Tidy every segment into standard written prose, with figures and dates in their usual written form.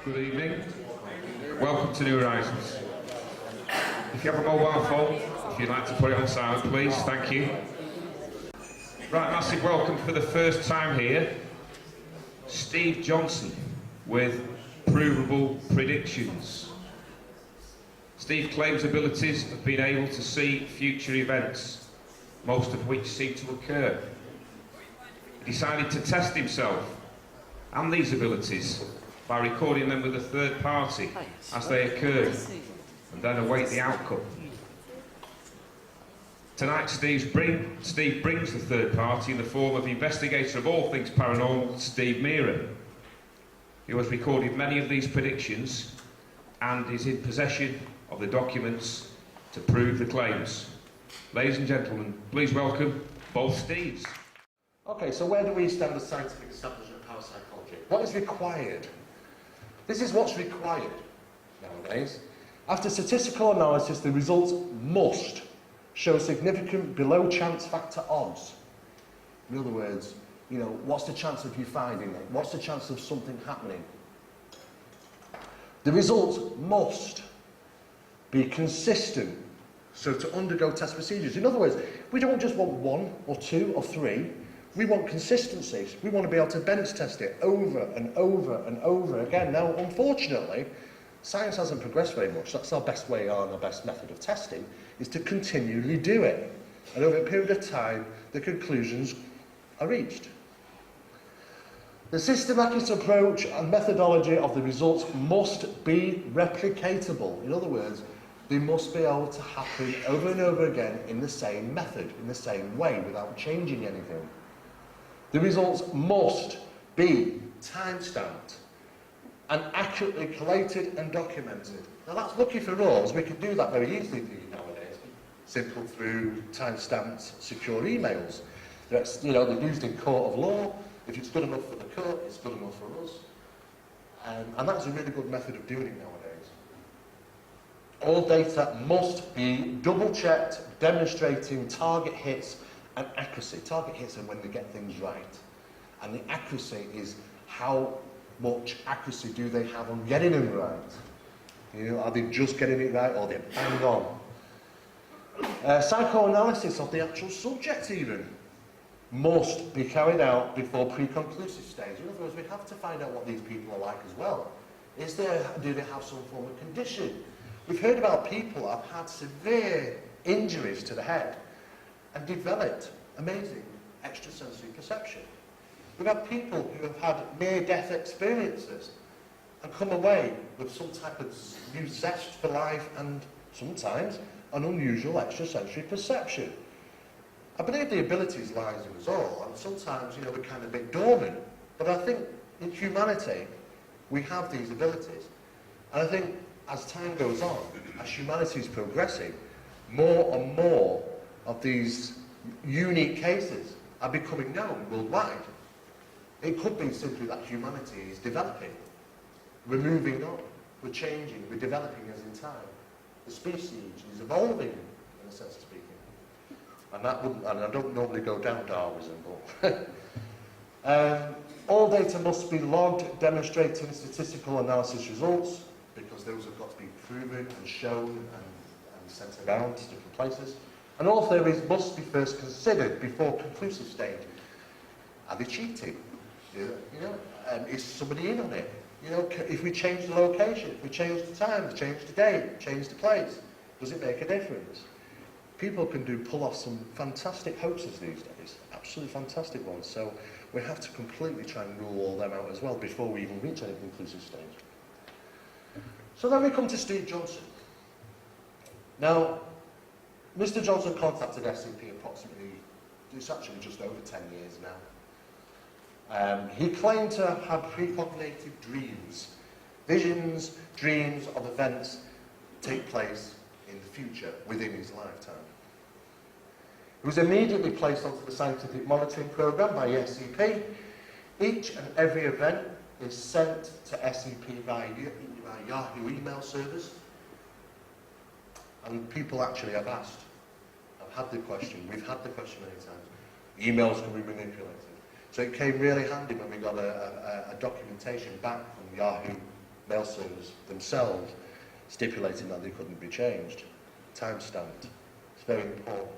Good evening. Welcome to New Horizons. If you have a mobile phone, if you'd like to put it on silent, please. Thank you. Right, massive welcome for the first time here, Steve Johnson with Provable Predictions. Steve claims abilities of being able to see future events, most of which seem to occur. He decided to test himself and these abilities by recording them with a third party as they occurred, and then await the outcome. Tonight Steve brings the third party in the form of investigator of all things paranormal, Steve Mera, who has recorded many of these predictions and is in possession of the documents to prove the claims. Ladies and gentlemen, please welcome both Steves. Okay, so where do we stand as scientific establishment of parapsychology? What is required? This is what's required nowadays. After statistical analysis, the results must show significant below chance factor odds. In other words, what's the chance of you finding it? What's the chance of something happening? The results must be consistent, so to undergo test procedures. In other words, we don't just want 1 or 2 or 3. We want consistency. We want to be able to bench test it over and over and over again. Now, unfortunately, science hasn't progressed very much. That's our best way on, our best method of testing, is to continually do it. And over a period of time, the conclusions are reached. The systematic approach and methodology of the results must be replicatable. In other words, they must be able to happen over and over again in the same method, in the same way, without changing anything. The results must be time-stamped and accurately collated and documented. Now that's lucky for us, we can do that very easily for you nowadays. Simple through time-stamped secure emails. They're used in court of law. If it's good enough for the court, it's good enough for us. And that's a really good method of doing it nowadays. All data must be double-checked, demonstrating target hits and accuracy. Target hits are when they get things right. And the accuracy is how much accuracy do they have on getting them right. Are they just getting it right or they're bang on? Psychoanalysis of the actual subject even must be carried out before pre-conclusive stage. In other words, we have to find out what these people are like as well. Do they have some form of condition? We've heard about people who have had severe injuries to the head and developed amazing extrasensory perception. We've had people who have had near-death experiences and come away with some type of new zest for life and sometimes an unusual extrasensory perception. I believe the abilities lies in us all, and sometimes, we're kind of a bit dormant. But I think in humanity, we have these abilities. And I think as time goes on, as humanity is progressing, more and more of these unique cases are becoming known worldwide. It could be simply that humanity is developing. We're moving on. We're changing. We're developing as in time. The species is evolving, in a sense of speaking. And I don't normally go down Darwinism, but all data must be logged, demonstrating statistical analysis results, because those have got to be proven and shown and sent around to different places. And all theories must be first considered before conclusive stage. Are they cheating? Is somebody in on it? If we change the location, if we change the time, change the date, change the place, does it make a difference? People can pull off some fantastic hoaxes these days, absolutely fantastic ones. So we have to completely try and rule all them out as well before we even reach any conclusive stage. So then we come to Steve Johnson. Now, Mr. Johnson contacted SCP approximately, it's actually just over 10 years now. He claimed to have precognitive dreams, visions, dreams of events take place in the future within his lifetime. He was immediately placed onto the scientific monitoring program by SCP. Each and every event is sent to SCP via Yahoo email servers. And people actually have asked, I've had the question, we've had the question many times, emails can be manipulated. So it came really handy when we got a documentation back from Yahoo mail servers themselves, stipulating that they couldn't be changed. Time-stamped. It's very important.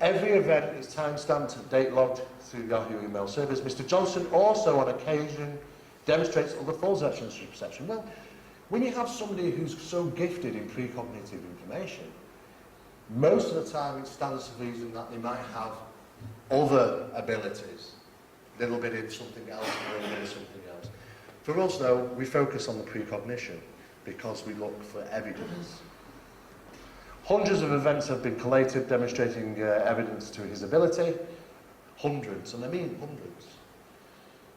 Every event is time-stamped and date-logged through Yahoo email servers. Mr. Johnson also, on occasion, demonstrates other false actions through perception. Well, when you have somebody who's so gifted in precognitive information, most of the time it stands to reason that they might have other abilities. A little bit in something else, a little bit in something else. For us, though, we focus on the precognition because we look for evidence. Hundreds of events have been collated demonstrating evidence to his ability. Hundreds, and I mean hundreds.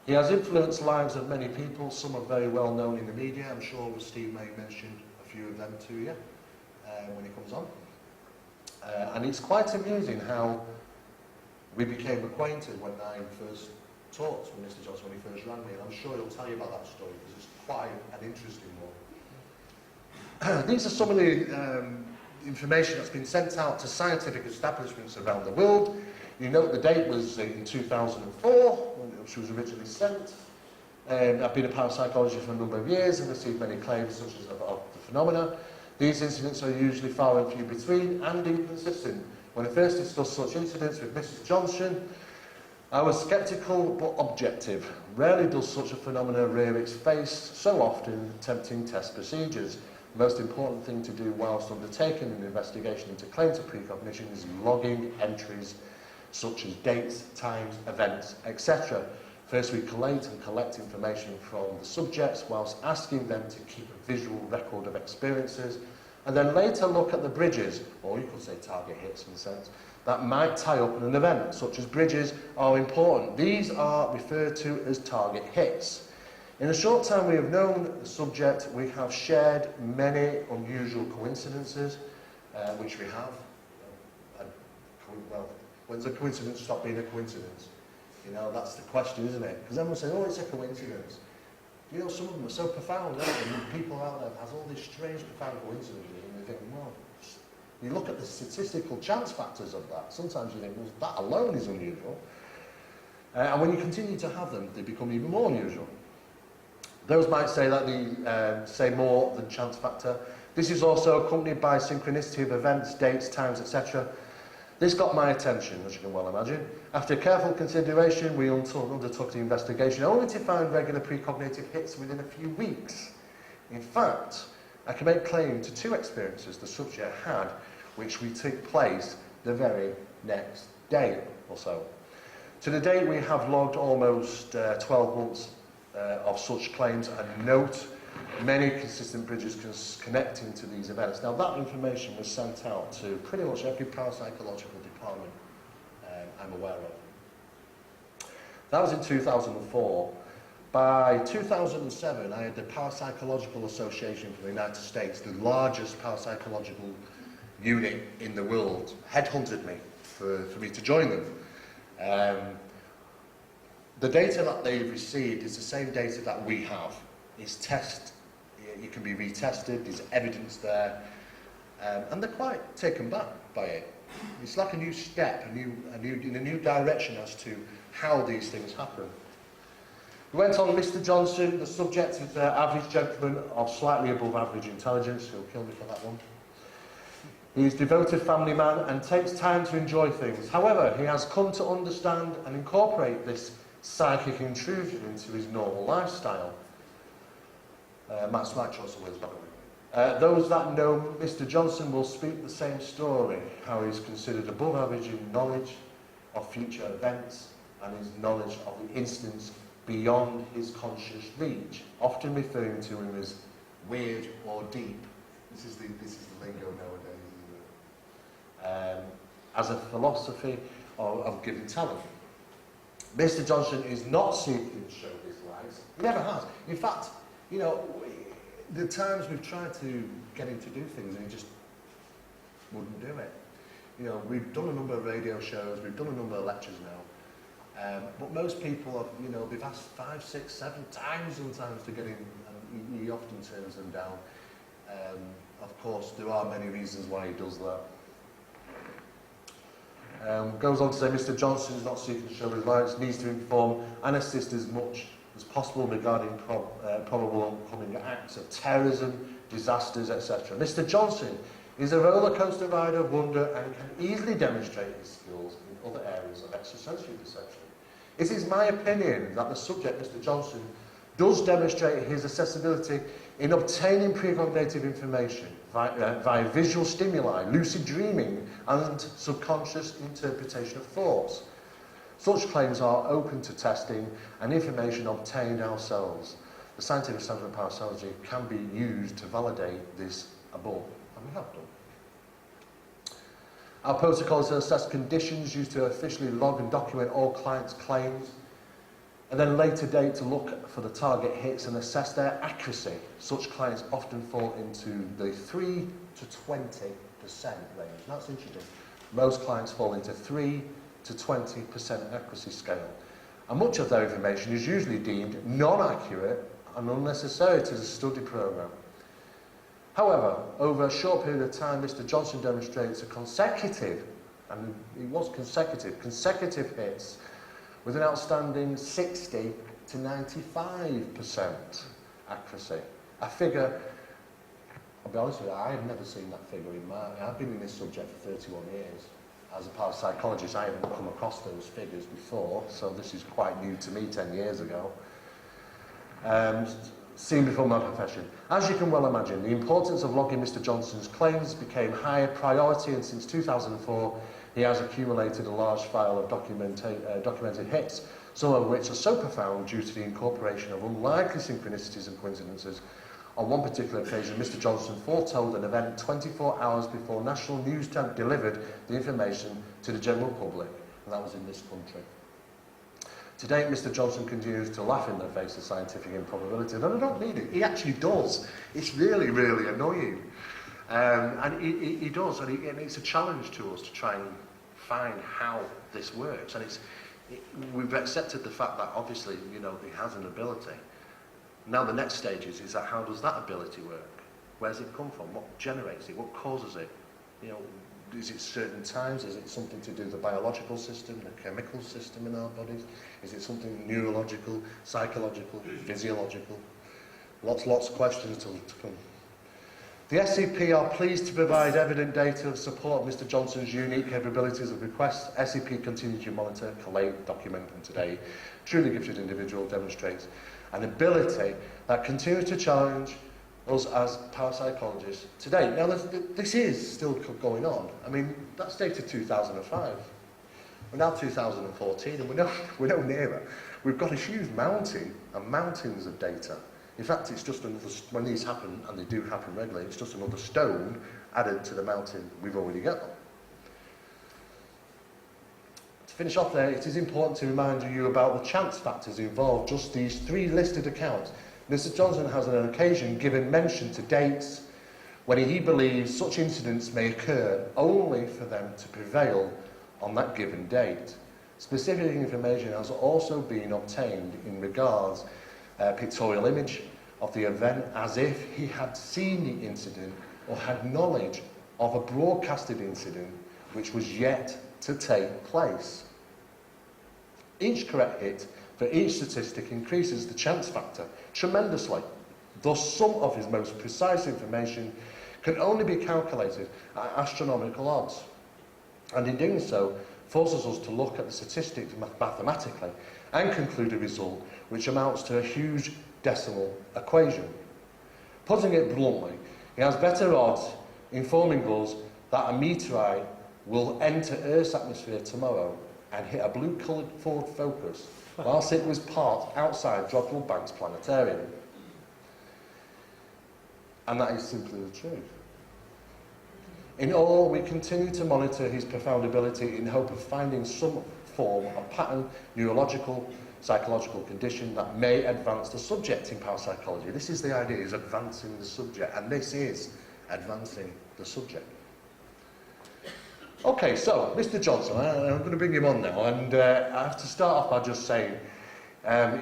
He has influenced the lives of many people. Some are very well known in the media. I'm sure Steve may mention a few of them to you when he comes on. And it's quite amusing how we became acquainted when I first talked with Mr. Johnson when he first rang me, and I'm sure he'll tell you about that story because it's quite an interesting one. These are some of the information that's been sent out to scientific establishments around the world. You note the date was in 2004, when she was originally sent. I've been a parapsychologist for a number of years and received many claims such as of the phenomena. These incidents are usually far and few between and inconsistent. When I first discussed such incidents with Mrs. Johnson, I was sceptical but objective. Rarely does such a phenomenon rear its face, so often tempting test procedures. The most important thing to do whilst undertaking an investigation into claims of precognition is logging entries such as dates, times, events, etc. First, we collate and collect information from the subjects whilst asking them to keep a visual record of experiences, and then later look at the bridges, or you could say target hits in a sense, that might tie up in an event, such as bridges are important. These are referred to as target hits. In a short time we have known the subject, we have shared many unusual coincidences, which we have. Well, when's a coincidence stop being a coincidence? You know, that's the question, isn't it? Because everyone says, oh, it's a coincidence. You know, some of them are so profound, aren't they? And people out there have all these strange, profound coincidences, and they think, well, you look at the statistical chance factors of that, sometimes you think, well, that alone is unusual. And when you continue to have them, they become even more unusual. Those might say that they say more than chance factor. This is also accompanied by synchronicity of events, dates, times, etc. This got my attention, as you can well imagine. After careful consideration, we undertook the investigation, only to find regular precognitive hits within a few weeks. In fact, I can make claim to 2 experiences the subject had, which we took place the very next day or so. To the date, we have logged almost 12 months of such claims and note many consistent bridges connecting to these events. Now, that information was sent out to pretty much every parapsychological department I'm aware of. That was in 2004. By 2007, I had the Parapsychological Association for the United States, the largest parapsychological unit in the world, headhunted me for me to join them. The data that they've received is the same data that we have. It's it can be retested, there's evidence there, and they're quite taken back by it. It's like a new step, in a new direction as to how these things happen. We went on, Mr. Johnson, the subject is an average gentleman of slightly above average intelligence. He'll kill me for that one. He's a devoted family man and takes time to enjoy things. However, he has come to understand and incorporate this psychic intrusion into his normal lifestyle. That's my choice of words, by the way. Those that know Mr. Johnson will speak the same story, how he's considered above average in knowledge of future events and his knowledge of the incidents beyond his conscious reach, often referring to him as weird or deep. This is the lingo nowadays, isn't it? As a philosophy of giving talent. Mr. Johnson is not seeking to show his lies. He never has. In fact, you know, the times we've tried to get him to do things and he just wouldn't do it. You know, we've done a number of radio shows, we've done a number of lectures now. But most people have, you know, they've asked 5, 6, 7 times sometimes to get him, and he often turns them down. Of course, there are many reasons why he does that. Goes on to say, Mr. Johnson is not seeking to show his lights, needs to inform and assist as much as possible regarding probable upcoming acts of terrorism, disasters, etc. Mr. Johnson is a roller coaster rider of wonder and can easily demonstrate his skills in other areas of extrasensory perception. It is my opinion that the subject, Mr. Johnson, does demonstrate his accessibility in obtaining precognitive information via visual stimuli, lucid dreaming, and subconscious interpretation of thoughts. Such claims are open to testing and information obtained ourselves. The scientific standard of parapsychology can be used to validate this above, and we have done. Our protocol is to assess conditions used to officially log and document all clients' claims, and then later date to look for the target hits and assess their accuracy. Such clients often fall into the 3 to 20% range. That's interesting. Most clients fall into 3 to 20% accuracy scale. And much of their information is usually deemed non-accurate and unnecessary to the study program. However, over a short period of time, Mr. Johnson demonstrates a consecutive, and it was consecutive hits with an outstanding 60 to 95% accuracy. A figure, I'll be honest with you, I have never seen that figure in my... I've been in this subject for 31 years. As a parapsychologist, I haven't come across those figures before, so this is quite new to me 10 years ago. Seen before my profession. As you can well imagine, the importance of logging Mr. Johnson's claims became higher priority, and since 2004, he has accumulated a large file of documented hits, some of which are so profound due to the incorporation of unlikely synchronicities and coincidences. On one particular occasion, Mr. Johnson foretold an event 24 hours before national news delivered the information to the general public, and that was in this country. To date, Mr. Johnson continues to laugh in the face of scientific improbability, and I don't need it. He actually does. It's really, really annoying. And he does, and it's a challenge to us to try and find how this works. And we've accepted the fact that obviously, you know, he has an ability. Now the next stage is that how does that ability work? Where does it come from? What generates it? What causes it? You know, is it certain times? Is it something to do with the biological system, the chemical system in our bodies? Is it something neurological, psychological, physiological? Lots of questions to come. The SCP are pleased to provide evident data of support of Mr. Johnson's unique capabilities of request. SCP continue to monitor, collate, document, and today, truly gifted individual demonstrates an ability that continues to challenge us as parapsychologists today. Now, this is still going on. I mean, that's dated 2005. We're now 2014, and we're no nearer. We've got a huge mountain and mountains of data. In fact, it's just another, when these happen, and they do happen regularly, it's just another stone added to the mountain we've already got. To finish off there, it is important to remind you about the chance factors involved, just these 3 listed accounts. Mr. Johnson has on occasion given mention to dates when he believes such incidents may occur only for them to prevail on that given date. Specific information has also been obtained in regards pictorial image of the event as if he had seen the incident or had knowledge of a broadcasted incident which was yet to take place. Each correct hit for each statistic increases the chance factor tremendously. Thus, some of his most precise information can only be calculated at astronomical odds, and in doing so, forces us to look at the statistics mathematically and conclude a result which amounts to a huge decimal equation. Putting it bluntly, he has better odds informing us that a meteorite will enter Earth's atmosphere tomorrow and hit a blue-coloured Ford Focus whilst it was parked outside Jodrell Banks Planetarium. And that is simply the truth. In all, we continue to monitor his profound ability in hope of finding some form of pattern, neurological, psychological condition that may advance the subject in parapsychology. This is the idea, is advancing the subject, and this is advancing the subject. Okay, so, Mr. Johnson, I'm going to bring him on now, and I have to start off by just saying,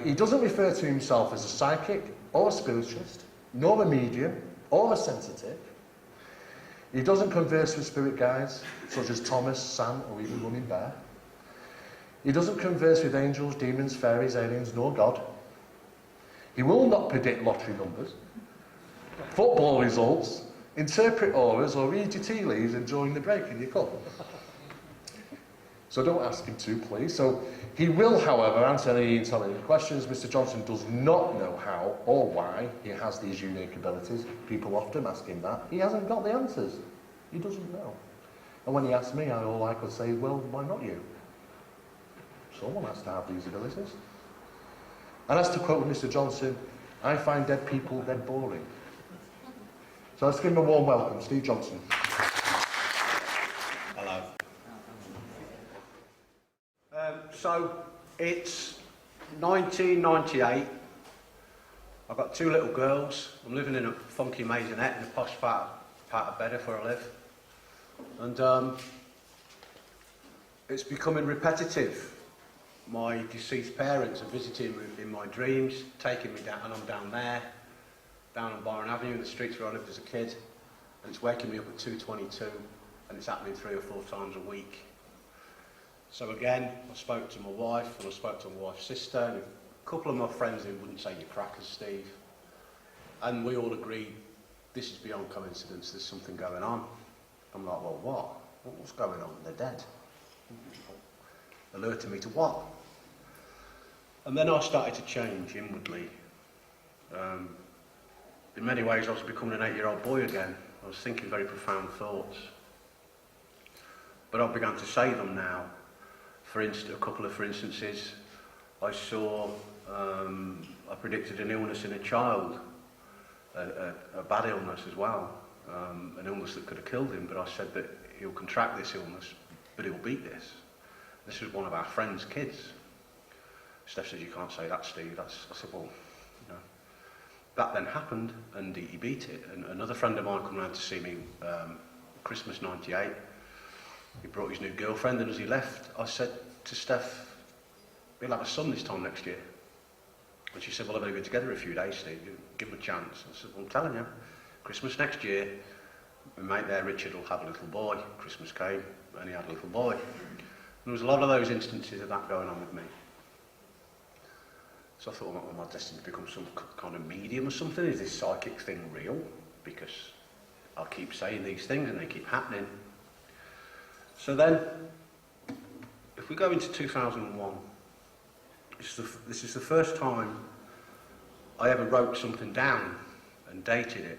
he doesn't refer to himself as a psychic, or a spiritualist, nor a medium, or a sensitive. He doesn't converse with spirit guides, such as Thomas, Sam, or even Running Bear. He doesn't converse with angels, demons, fairies, aliens, nor God. He will not predict lottery numbers, football results, interpret auras, or read your tea leaves enjoying the break in your cup. So don't ask him to, please. So he will, however, answer any intelligent questions. Mr. Johnson does not know how or why he has these unique abilities. People often ask him that. He hasn't got the answers. He doesn't know. And when he asked me, all I could say is, well, why not you? Someone has to have these abilities. And as to quote Mr. Johnson, I find dead people dead boring. So let's give him a warm welcome, Steve Johnson. Hello. So it's 1998. I've got two little girls. I'm living in a funky maisonette in a posh part of Bedford where I live. And it's becoming repetitive. My deceased parents are visiting me in my dreams, taking me down, and I'm down there, down on Byron Avenue in the streets where I lived as a kid, and it's waking me up at 2:22, and it's happening 3 or 4 times a week. So again, I spoke to my wife, and I spoke to my wife's sister, and a couple of my friends who wouldn't say you're crackers, Steve, and we all agreed, this is beyond coincidence, there's something going on. I'm like, well, what? What's going on? They're dead. Alerting me to what? And then I started to change inwardly. In many ways, I was becoming an 8-year-old boy again. I was thinking very profound thoughts. But I began to say them now. For instance, a couple of for instances, I saw, I predicted an illness in a child, a bad illness as well, an illness that could have killed him, but I said that he'll contract this illness, but he'll beat this. This was one of our friends' kids. Steph says, you can't say that, Steve. I said, well, you know. That then happened, and he beat it. And another friend of mine come round to see me Christmas '98. He brought his new girlfriend, and as he left, I said to Steph, we'll have a son this time next year. And she said, well, I've only been together a few days, Steve. Give him a chance. I said, well, I'm telling you, Christmas next year, my mate there, Richard, will have a little boy. Christmas came, and he had a little boy. There was a lot of those instances of that going on with me. So I thought, well, am I destined to become some kind of medium or something? Is this psychic thing real? Because I keep saying these things and they keep happening. So then, if we go into 2001, this is the first time I ever wrote something down and dated it.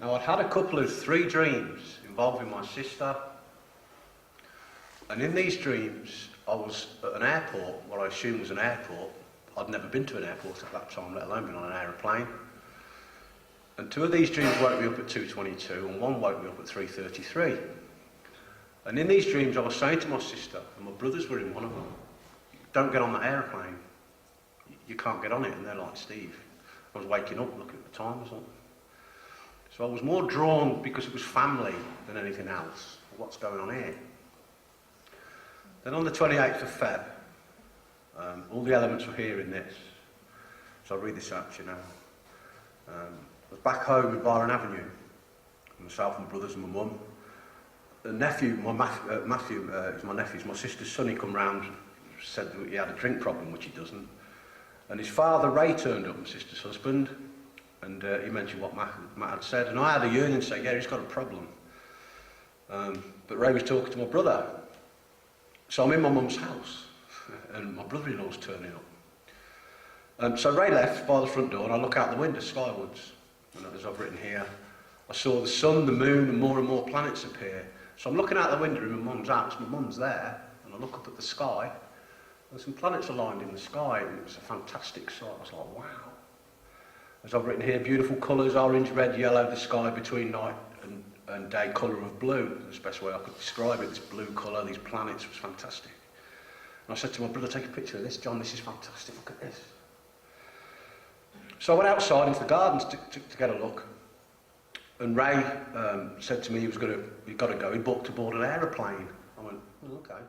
Now, I'd had a couple of 3 dreams involving my sister, and in these dreams I was at an airport, what I assumed was an airport. I'd never been to an airport at that time, let alone been on an aeroplane. And 2 of these dreams woke me up at 2:22 and 1 woke me up at 3:33. And in these dreams I was saying to my sister, and my brothers were in one of them, don't get on that aeroplane, you can't get on it. And they're like, Steve. I was waking up looking at the time or something. So I was more drawn, because it was family than anything else. What's going on here? Then on the 28th of Feb, all the elements were here in this. So I'll read this out to you now. I was back home in Byron Avenue, myself and my brothers and my mum. The nephew, Matthew, is my nephew, my sister's son, he come round, said that he had a drink problem, which he doesn't. And his father, Ray, turned up, my sister's husband, and he mentioned what Matt had said, and I had a yearning to say, yeah, he's got a problem. But Ray was talking to my brother. So I'm in my mum's house, and my brother-in-law's turning up. So Ray left by the front door, and I look out the window skywards, and as I've written here, I saw the sun, the moon, and more planets appear. So I'm looking out the window in my mum's house, my mum's there, and I look up at the sky, and some planets aligned in the sky, and it was a fantastic sight. I was like, wow. As I've written here, beautiful colours, orange, red, yellow, the sky between night and day, colour of blue. That's the best way I could describe it. This blue colour, these planets, was fantastic. And I said to my brother, take a picture of this, John, this is fantastic, look at this. So I went outside into the gardens to get a look. And Ray said to me he'd got to go, he booked to board an aeroplane. I went, oh, okay.